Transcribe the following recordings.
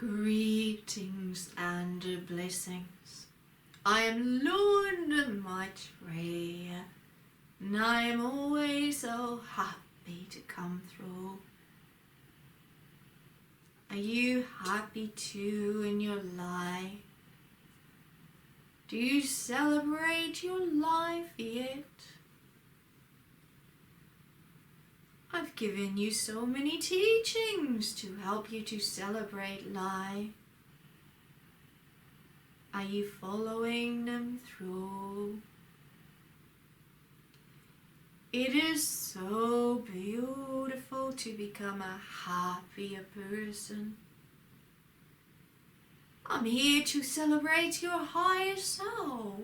Greetings and blessings. I am Lord Maitreya, and I am always so happy to come through. Are you happy too in your life? Do you celebrate your life yet? I've given you so many teachings to help you to celebrate life. Are you following them through? It is so beautiful to become a happier person. I'm here to celebrate your higher self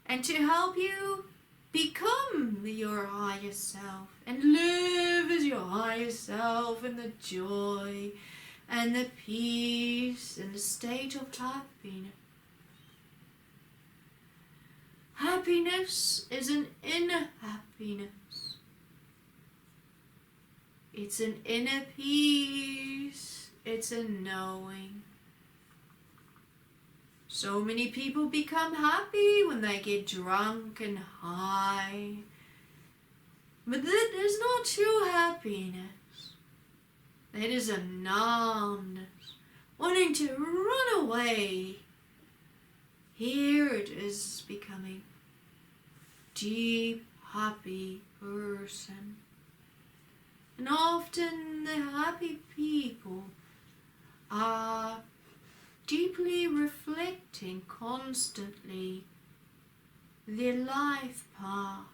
and to help you become your higher self and live as your higher self in the joy and the peace and the state of happiness. Happiness is an inner happiness. It's an inner peace. It's a knowing. So many people become happy when they get drunk and high. But that is not true happiness. That is a numbness, wanting to run away. Here it is becoming deep, happy person. And often the happy people are deeply reflecting constantly their life path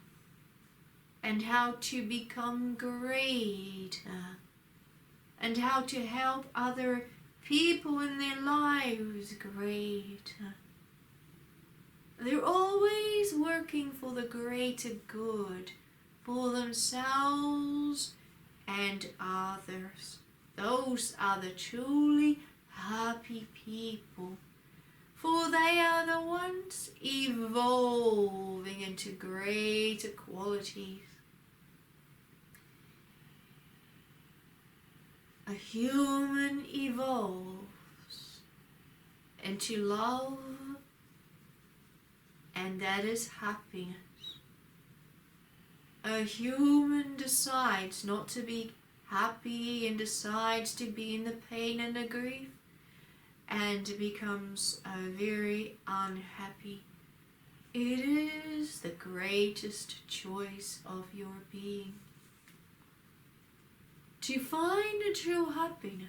and how to become greater and how to help other people in their lives greater. They're always working for the greater good for themselves and others. Those are the truly happy people, for they are the ones evolving into greater qualities. A human evolves into love, and that is happiness. A human decides not to be happy and decides to be in the pain and the grief, and becomes very unhappy. It is the greatest choice of your being. To find a true happiness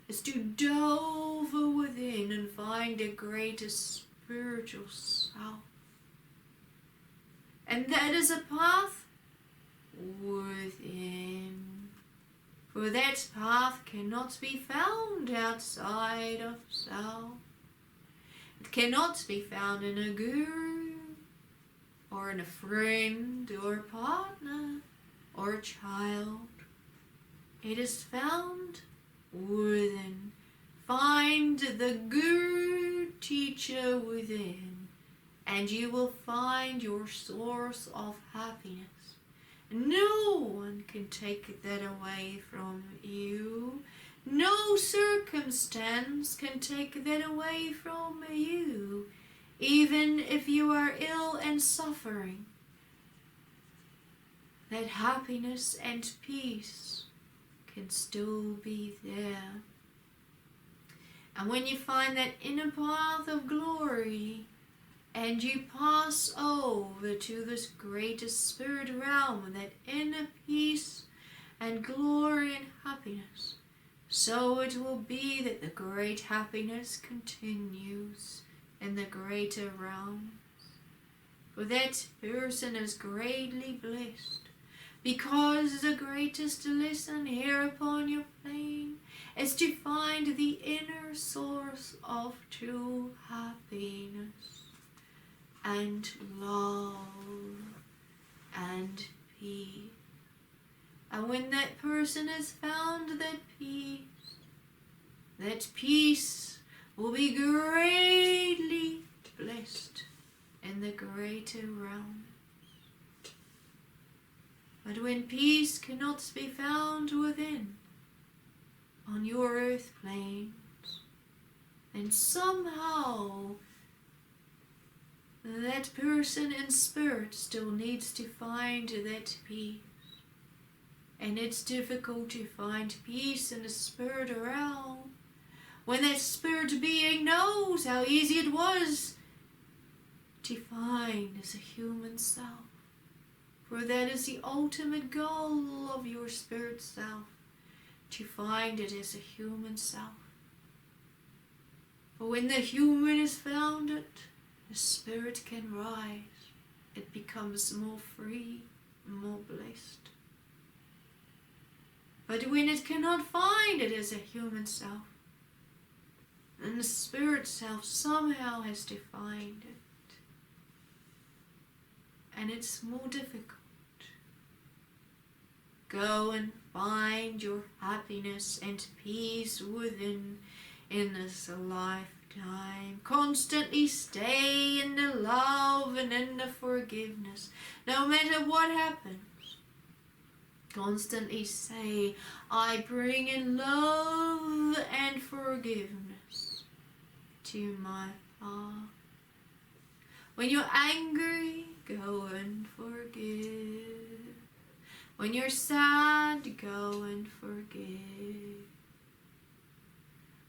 is to delve within and find a greater spiritual self. And that is a path within. For that path cannot be found outside of self. It cannot be found in a guru, or in a friend, or a partner, or a child. It is found within. Find the guru teacher within, and you will find your source of happiness. No one can take that away from you. No circumstance can take that away from you, even if you are ill and suffering. That happiness and peace can still be there. And when you find that inner path of glory, and you pass over to this greatest spirit realm, that inner peace and glory and happiness, so it will be that the great happiness continues in the greater realms. For that person is greatly blessed, because the greatest lesson here upon your plane is to find the inner source of true happiness and love and peace. And when that person has found that peace will be greatly blessed in the greater realm. But when peace cannot be found within, on your earth planes, and somehow that person in spirit still needs to find that peace. And it's difficult to find peace in the spirit realm when that spirit being knows how easy it was to find as a human self. For that is the ultimate goal of your spirit self, to find it as a human self. For when the human is found it, the spirit can rise. It becomes more free, more blessed. But when it cannot find it as a human self, then the spirit self somehow has to find it. And it's more difficult. Go and find your happiness and peace within in this lifetime. Constantly stay in the love and in the forgiveness, no matter what happens. Constantly say, I bring in love and forgiveness to my heart. When you're angry, go and forgive. When you're sad, go and forgive.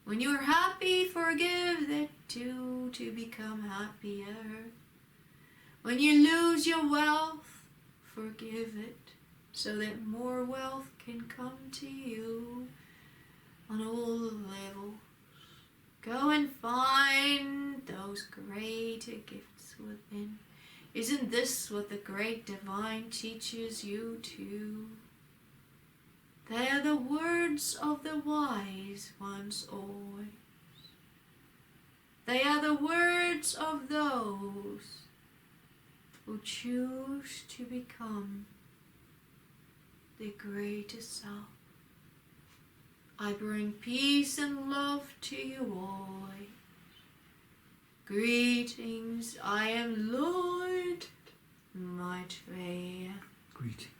When you're happy, forgive that too, to become happier. When you lose your wealth, forgive it, so that more wealth can come to you on all levels. Go and find those greater gifts within. Isn't this what the great divine teaches you too? They are the words of the wise ones always. They are the words of those who choose to become the greatest self. I bring peace and love to you all. Greetings, I am Lord Maitreya. Greetings.